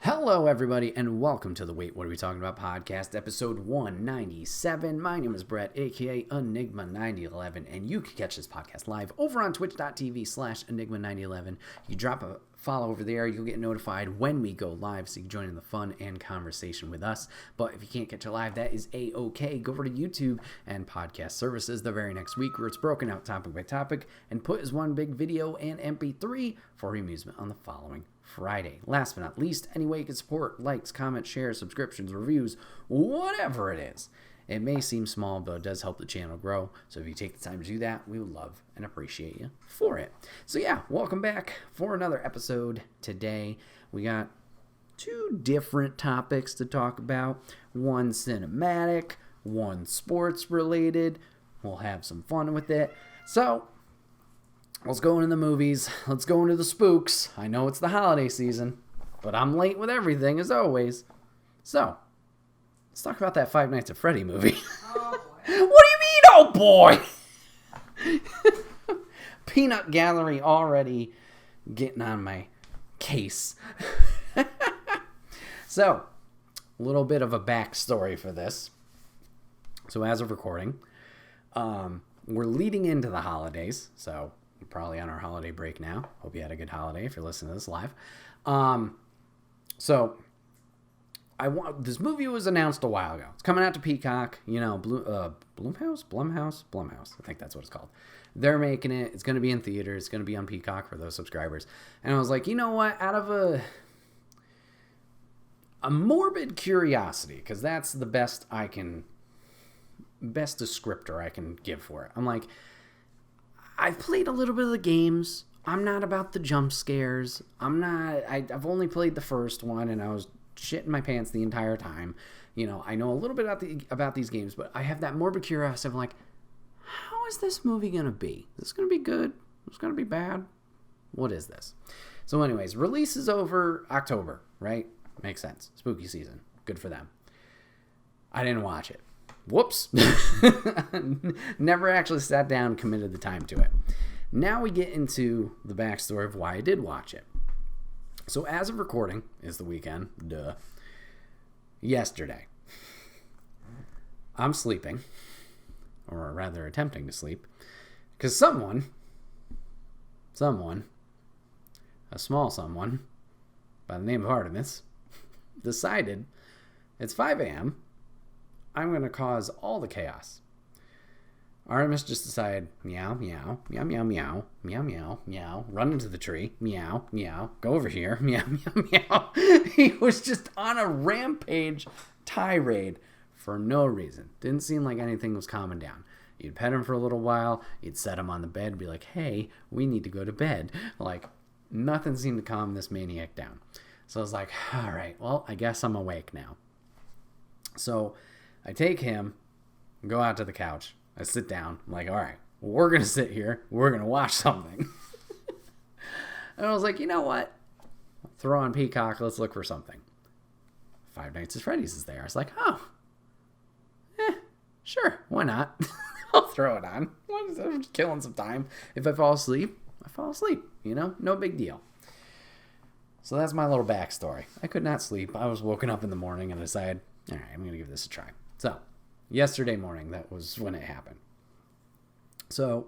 Hello, everybody, and welcome to the Wait, What Are We Talking About podcast, episode 197. My name is Bret, aka Enigma9011, and you can catch this podcast live over on twitch.tv/Enigma9011. You drop a follow over there, you'll get notified when we go live, so you can join in the fun and conversation with us. But if you can't catch it live, that is A-OK. Go over to YouTube and podcast services the very next week, where it's broken out topic by topic and put as one big video and MP3 for your amusement on the following Friday. Last but not least, any way you can support, likes, comments, shares, subscriptions, reviews, whatever it is. It may seem small, but it does help the channel grow. So if you take the time to do that, we would love and appreciate you for it. So yeah, welcome back for another episode today. We got two different topics to talk about. One cinematic, one sports related. We'll have some fun with it. So let's go into the movies. Let's go into the spooks. I know it's the holiday season, but I'm late with everything as always. So, let's talk about that Five Nights at Freddy movie. Oh, boy. What do you mean, oh boy? Peanut Gallery already getting on my case. So, a little bit of a backstory for this. So, as of recording, we're leading into the holidays, so probably on our holiday break now. Hope you had a good holiday if you're listening to this live. This movie was announced a while ago. It's coming out to Peacock, Blumhouse. I think that's what it's called. They're making it. It's going to be in theaters. It's going to be on Peacock for those subscribers. And I was like, you know what? Out of a morbid curiosity, because that's the best descriptor I can give for it. I'm like, I've played a little bit of the games. I'm not about the jump scares. I've only played the first one, and I was shitting my pants the entire time. You know, I know a little bit about these games, but I have that morbid curiosity of like, how is this movie going to be? Is this going to be good? Is this going to be bad? What is this? So anyways, release is over October, right? Makes sense. Spooky season. Good for them. I didn't watch it. Whoops. Never actually sat down and committed the time to it. Now we get into the backstory of why I did watch it. So as of recording is the weekend. Yesterday. I'm sleeping. Or rather attempting to sleep. Because someone, a small someone, by the name of Artemis, decided it's 5 a.m., I'm going to cause all the chaos. Artemis just decided, meow, meow, meow, meow, meow, meow, meow, meow, run into the tree, meow, meow, go over here, meow, meow, meow. He was just on a rampage tirade for no reason. Didn't seem like anything was calming down. You'd pet him for a little while, you'd set him on the bed, be like, hey, we need to go to bed. Like, nothing seemed to calm this maniac down. So I was like, all right, well, I guess I'm awake now. So I take him, go out to the couch. I sit down. I'm like, all right, well, we're going to sit here. We're going to watch something. And I was like, you know what? Throw on Peacock. Let's look for something. Five Nights at Freddy's is there. I was like, oh, sure. Why not? I'll throw it on. I'm just killing some time. If I fall asleep, I fall asleep. You know, no big deal. So that's my little backstory. I could not sleep. I was woken up in the morning and decided, all right, I'm going to give this a try. So, yesterday morning, that was when it happened. So,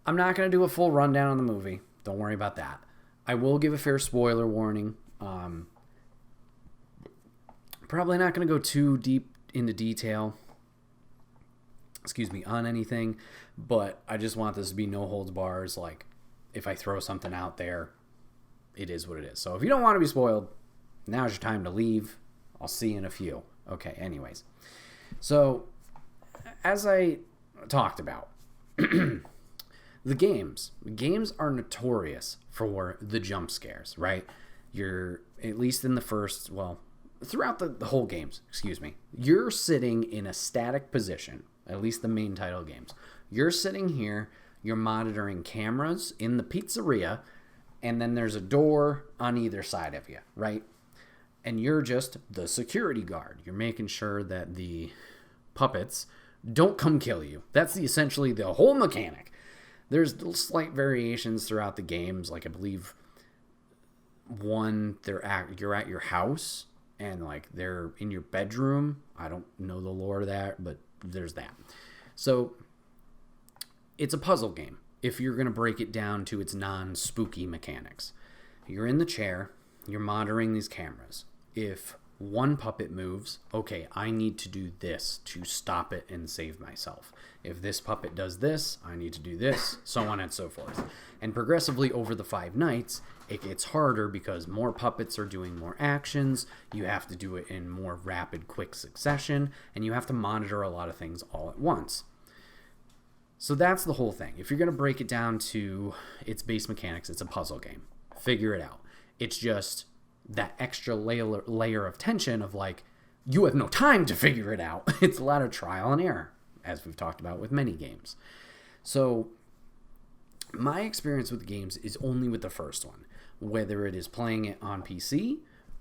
I'm not going to do a full rundown on the movie. Don't worry about that. I will give a fair spoiler warning. Probably not going to go too deep into detail, on anything. But I just want this to be no holds bars. Like, if I throw something out there, it is what it is. So, if you don't want to be spoiled, now's your time to leave. I'll see you in a few. Okay, anyways. So, as I talked about, the games are notorious for the jump scares, right? You're, at least in the first, well, throughout the whole games, you're sitting in a static position, at least the main title games. You're sitting here, you're monitoring cameras in the pizzeria, and then there's a door on either side of you, right? And you're just the security guard. You're making sure that the puppets don't come kill you. That's essentially the whole mechanic. There's slight variations throughout the games. Like, I believe one, you're at your house and like they're in your bedroom. I don't know the lore of that, but there's that. So it's a puzzle game if you're going to break it down to its non-spooky mechanics. You're in the chair, you're monitoring these cameras. If one puppet moves, okay, I need to do this to stop it and save myself. If this puppet does this, I need to do this, so on and so forth. And progressively over the 5 nights, it gets harder because more puppets are doing more actions, you have to do it in more rapid, quick succession, and you have to monitor a lot of things all at once. So that's the whole thing. If you're going to break it down to its base mechanics, it's a puzzle game. Figure it out. It's just that extra layer of tension of like, you have no time to figure it out. It's a lot of trial and error, as we've talked about with many games. So my experience with games is only with the first one, whether it is playing it on PC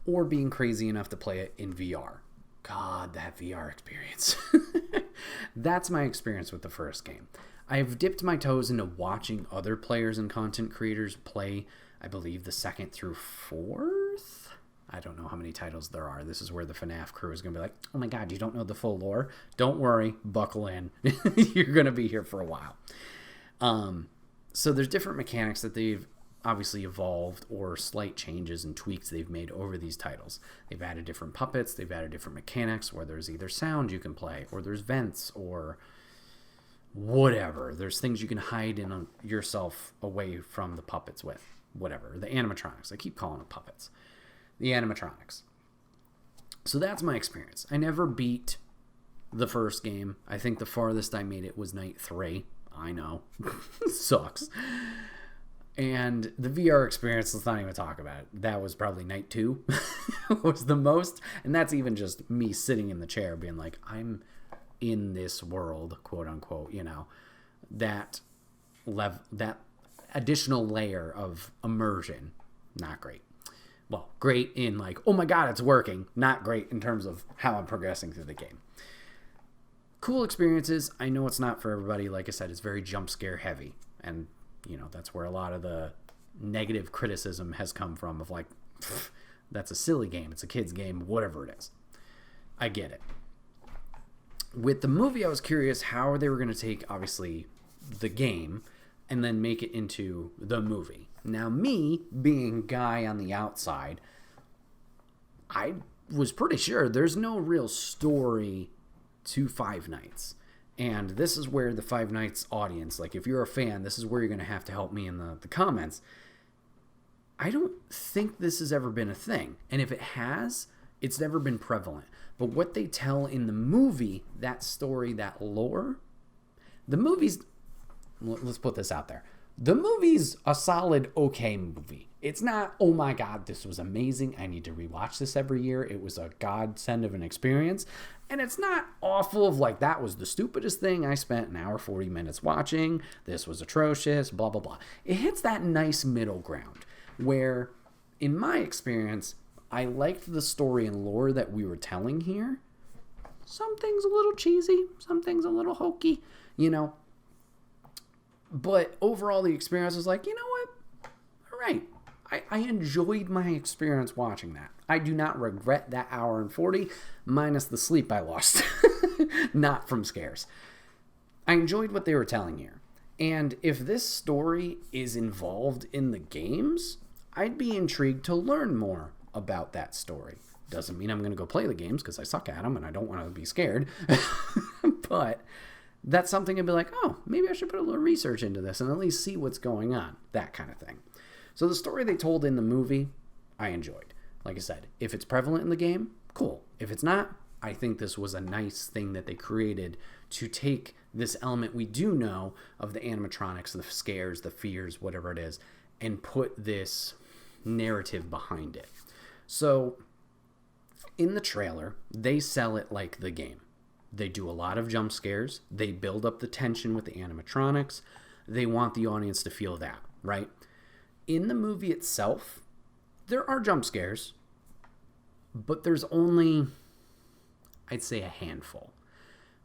or being crazy enough to play it in VR. God, that VR experience. That's my experience with the first game. I've dipped my toes into watching other players and content creators play, I believe, the 2nd through 4th? I don't know how many titles there are. This is where the FNAF crew is going to be like, oh my god, you don't know the full lore? Don't worry, buckle in. You're going to be here for a while. So there's different mechanics that they've obviously evolved, or slight changes and tweaks they've made over these titles. They've added different puppets, they've added different mechanics where there's either sound you can play, or there's vents, or whatever. There's things you can hide in yourself away from the puppets with. Whatever. The animatronics. I keep calling them puppets. The animatronics. So that's my experience. I never beat the first game. I think the farthest I made it was night 3. I know. Sucks. And the VR experience, let's not even talk about it. That was probably night 2 was the most. And that's even just me sitting in the chair being like, I'm in this world, quote unquote, you know, that additional layer of immersion. Not great. Well, great in like, oh my god, it's working. Not great in terms of how I'm progressing through the game. Cool experiences. I know it's not for everybody. Like I said, it's very jump scare heavy. And you know, that's where a lot of the negative criticism has come from of like, that's a silly game. It's a kid's game, whatever it is. I get it. With the movie, I was curious how they were going to take, obviously, the game and then make it into the movie. Now, me, being guy on the outside, I was pretty sure there's no real story to Five Nights. And this is where the Five Nights audience, like if you're a fan, this is where you're going to have to help me in the comments. I don't think this has ever been a thing. And if it has, it's never been prevalent. But what they tell in the movie, that story, that lore, the movie's, let's put this out there. The movie's a solid, okay movie. It's not, oh my god, this was amazing. I need to rewatch this every year. It was a godsend of an experience. And it's not awful of like, that was the stupidest thing I spent an hour 40 minutes watching. This was atrocious, blah, blah, blah. It hits that nice middle ground where, in my experience, I liked the story and lore that we were telling here. Some things a little cheesy, some things a little hokey, you know. But overall, the experience was like, you know what? All right. I enjoyed my experience watching that. I do not regret that hour and 40, minus the sleep I lost. Not from scares. I enjoyed what they were telling here. And if this story is involved in the games, I'd be intrigued to learn more about that story. Doesn't mean I'm going to go play the games because I suck at them and I don't want to be scared. But that's something I'd be like, oh, maybe I should put a little research into this and at least see what's going on. That kind of thing. So the story they told in the movie, I enjoyed. Like I said, if it's prevalent in the game, cool. If it's not, I think this was a nice thing that they created to take this element we do know of the animatronics, the scares, the fears, whatever it is, and put this narrative behind it. So in the trailer, they sell it like the game. They do a lot of jump scares. They build up the tension with the animatronics. They want the audience to feel that, right? In the movie itself, there are jump scares, but there's only, I'd say, a handful.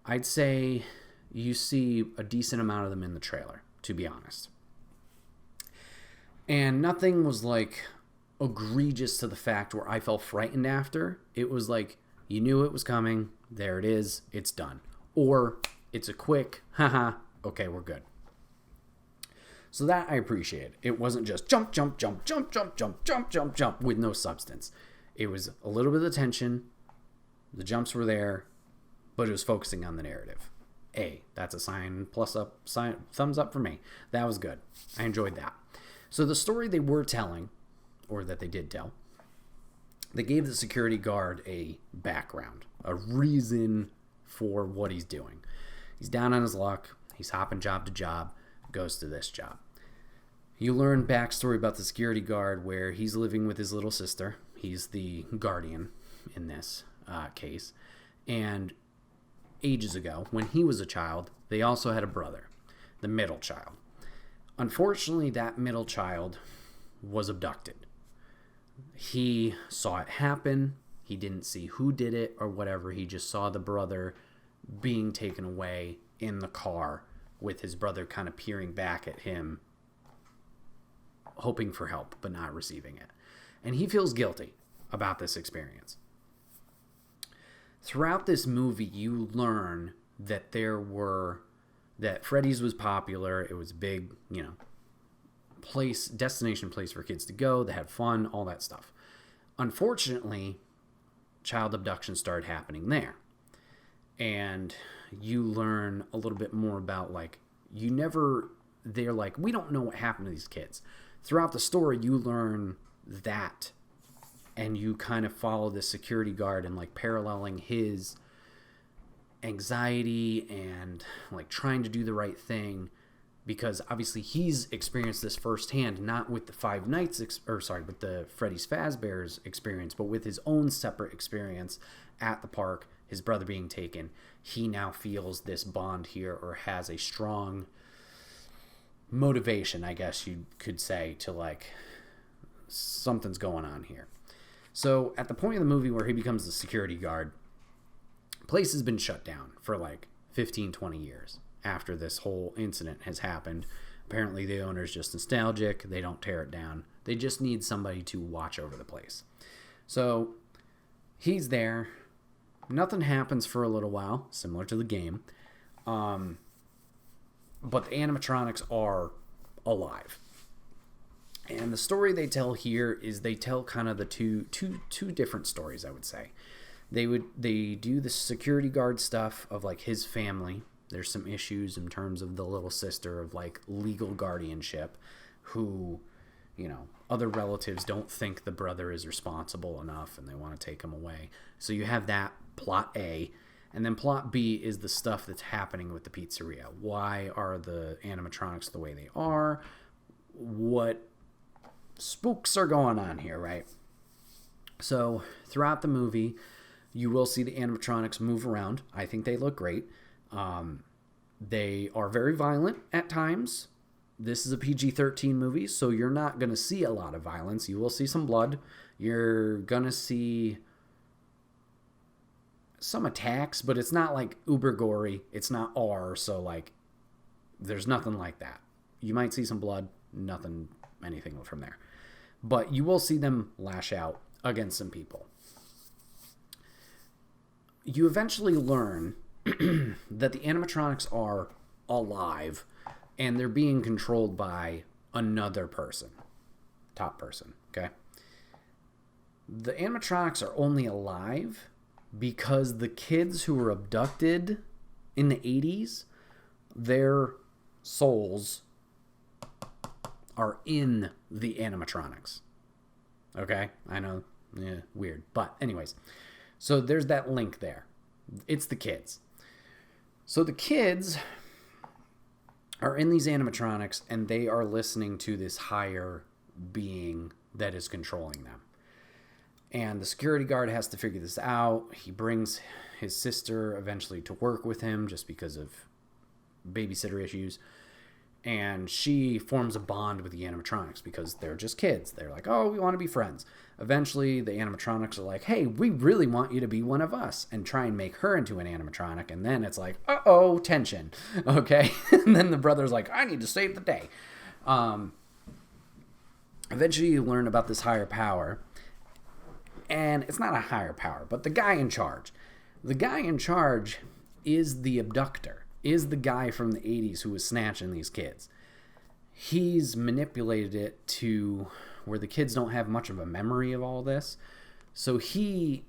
I'd say you see a decent amount of them in the trailer, to be honest. And nothing was like, egregious to the fact where I felt frightened after. It was like, you knew it was coming. There it is. It's done. Or it's a quick, haha, okay, we're good. So that I appreciate. It wasn't just jump, jump, jump, jump, jump, jump, jump, jump, jump with no substance. It was a little bit of tension. The jumps were there, but it was focusing on the narrative. That's a sign, thumbs up for me. That was good. I enjoyed that. So the story they were telling, or that they did tell, they gave the security guard a background, a reason for what he's doing. He's down on his luck. He's hopping job to job, goes to this job. You learn backstory about the security guard where he's living with his little sister. He's the guardian in this case. And ages ago, when he was a child, they also had a brother, the middle child. Unfortunately, that middle child was abducted. He saw it happen. He didn't see who did it or whatever. He just saw the brother being taken away in the car with his brother kind of peering back at him, hoping for help, but not receiving it. And he feels guilty about this experience. Throughout this movie, you learn that that Freddy's was popular. It was a big, destination place for kids to go. They had fun, all that stuff. Unfortunately, child abduction started happening there. And you learn a little bit more about, they're like, we don't know what happened to these kids. Throughout the story, you learn that. And you kind of follow the security guard and paralleling his anxiety and trying to do the right thing, because obviously he's experienced this firsthand, not with the with the Freddy's Fazbear's experience, but with his own separate experience at the park, his brother being taken. He now feels this bond here, or has a strong motivation, I guess you could say, to something's going on here. So at the point of the movie where he becomes the security guard, place has been shut down for 15, 20 years after this whole incident has happened. Apparently the owner's just nostalgic. They don't tear it down. They just need somebody to watch over the place. So he's there. Nothing happens for a little while, similar to the game. But the animatronics are alive. And the story they tell here is they tell kind of the two different stories, I would say. They do the security guard stuff of his family. There's some issues in terms of the little sister of legal guardianship, who, other relatives don't think the brother is responsible enough and they want to take him away. So you have that plot A. And then plot B is the stuff that's happening with the pizzeria. Why are the animatronics the way they are? What spooks are going on here, right? So throughout the movie, you will see the animatronics move around. I think they look great. They are very violent at times. This is a PG-13 movie, so you're not going to see a lot of violence. You will see some blood. You're going to see some attacks, but it's not uber gory. It's not R, so there's nothing like that. You might see some blood, anything from there. But you will see them lash out against some people. You eventually learn that the animatronics are alive and they're being controlled by another person. Top person, okay? The animatronics are only alive because the kids who were abducted in the 80s, their souls are in the animatronics. Okay? I know, weird. But anyways, so there's that link there. It's the kids. So the kids are in these animatronics and they are listening to this higher being that is controlling them. And the security guard has to figure this out. He brings his sister eventually to work with him just because of babysitter issues. And she forms a bond with the animatronics because they're just kids. They're like, oh, we want to be friends. Eventually, the animatronics are like, hey, we really want you to be one of us, and try and make her into an animatronic. And then it's like, uh-oh, tension. Okay? And then the brother's like, I need to save the day. eventually you learn about this higher power. And it's not a higher power, but the guy in charge. The guy in charge is the abductor, is the guy from the 80s who was snatching these kids. He's manipulated it to where the kids don't have much of a memory of all this. So he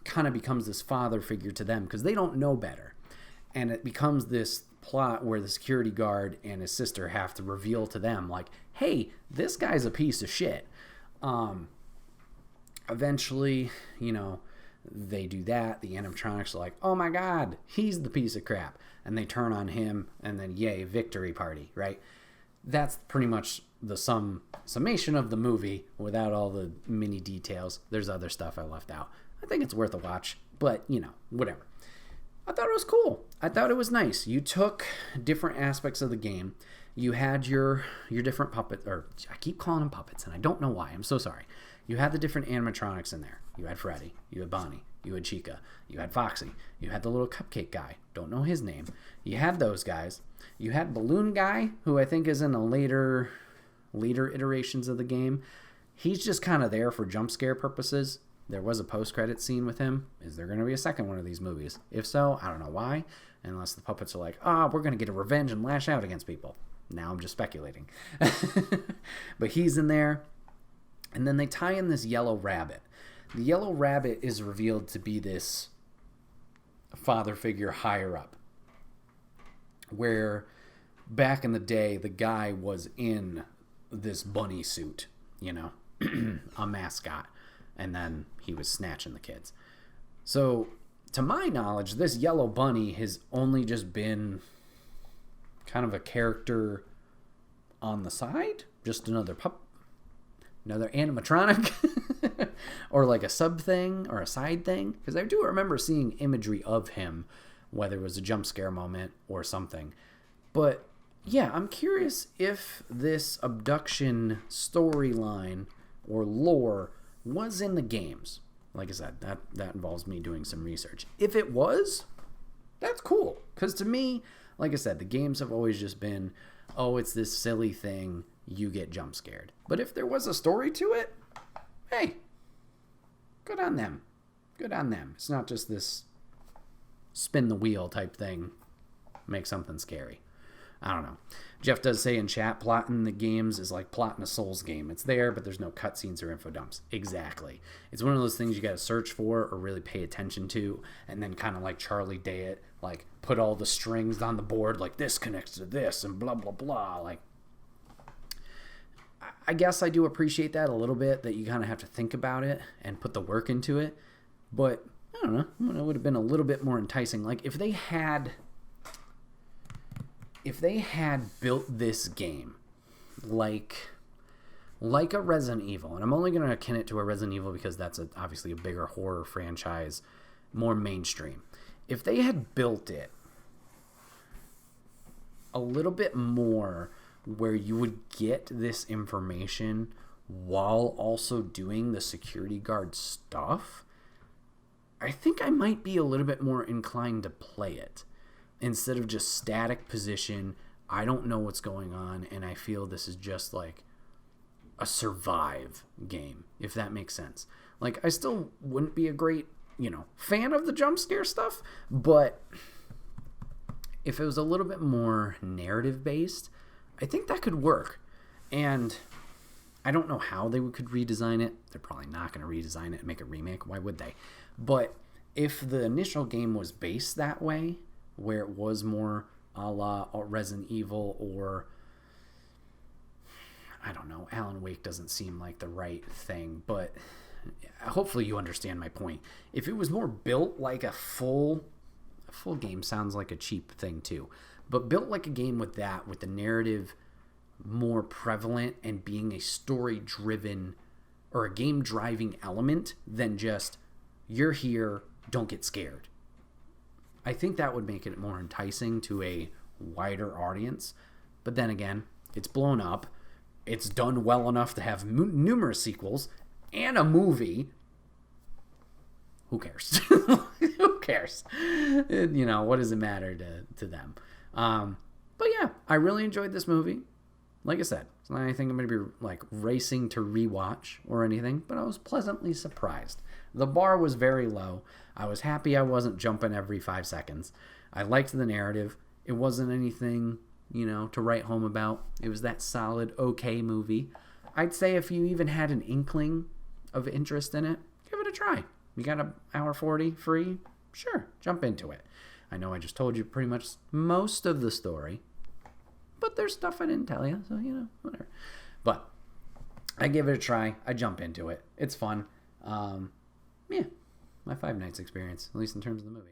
kind of becomes this father figure to them because they don't know better. And it becomes this plot where the security guard and his sister have to reveal to them, like, hey, this guy's a piece of shit. Eventually, they do that. The animatronics are like, oh my God, he's the piece of crap. And they turn on him, and then yay, victory party, right? That's pretty much the summation of the movie without all the mini details. There's other stuff I left out. I think it's worth a watch, but, whatever. I thought it was cool. I thought it was nice. You took different aspects of the game. You had your different puppets, or I keep calling them puppets, and I don't know why. I'm so sorry. You had the different animatronics in there. You had Freddy. You had Bonnie. You had Chica. You had Foxy. You had the little cupcake guy. Don't know his name. You had those guys. You had Balloon Guy, who I think is in the later iterations of the game. He's just kind of there for jump scare purposes. There was a post-credit scene with him. Is there going to be a second one of these movies? If so, I don't know why. Unless the puppets are like, we're going to get a revenge and lash out against people. Now I'm just speculating. But he's in there. And then they tie in this yellow rabbit. The yellow rabbit is revealed to be this father figure higher up. Where back in the day, the guy was in this bunny suit, a mascot. And then he was snatching the kids. So, to my knowledge, this yellow bunny has only just been kind of a character on the side. Just another another animatronic. Or like a sub thing or a side thing. Because I do remember seeing imagery of him, whether it was a jump scare moment or something. But, yeah, I'm curious if this abduction storyline or lore was in the games. Like I said, that involves me doing some research. If it was, that's cool. Because to me, like I said, the games have always just been, it's this silly thing, you get jump scared. But if there was a story to it, hey, good on them. Good on them. It's not just this spin the wheel type thing, make something scary. I don't know. Jeff does say in chat, plotting the games is like plotting a Souls game. It's there, but there's no cutscenes or info dumps. Exactly. It's one of those things you got to search for or really pay attention to, and then kind of like Charlie Day it, like put all the strings on the board, like this connects to this and blah, blah, blah. Like, I guess I do appreciate that a little bit, that you kind of have to think about it and put the work into it. But, I don't know, it would have been a little bit more enticing. Like, if they had built this game like a Resident Evil, and I'm only going to akin it to a Resident Evil because that's obviously a bigger horror franchise, more mainstream. If they had built it a little bit more where you would get this information while also doing the security guard stuff, I think I might be a little bit more inclined to play it. Instead of just static position, I don't know what's going on, and I feel this is just like a survive game, if that makes sense. Like, I still wouldn't be a great, fan of the jump scare stuff, but if it was a little bit more narrative based, I think that could work. And I don't know how they could redesign it. They're probably not going to redesign it and make a remake. Why would they? But if the initial game was based that way, where it was more a la Resident Evil, or I don't know, Alan Wake doesn't seem like the right thing, but hopefully you understand my point. If it was more built like a full game, sounds like a cheap thing too, but built like a game with the narrative more prevalent and being a story driven or a game driving element than just you're here, don't get scared. I think that would make it more enticing to a wider audience. But then again, it's blown up. It's done well enough to have numerous sequels and a movie. Who cares? Who cares? What does it matter to them? But yeah, I really enjoyed this movie. like I said, it's not anything I'm going to be like racing to rewatch or anything, but I was pleasantly surprised. The bar was very low. I was happy I wasn't jumping every 5 seconds. I liked the narrative. It wasn't anything, to write home about. It was that solid, okay movie. I'd say if you even had an inkling of interest in it, give it a try. You got an hour 40 free? Sure, jump into it. I know I just told you pretty much most of the story, but there's stuff I didn't tell you, so, whatever. But I give it a try. I jump into it. It's fun. Yeah, my Five Nights experience, at least in terms of the movie.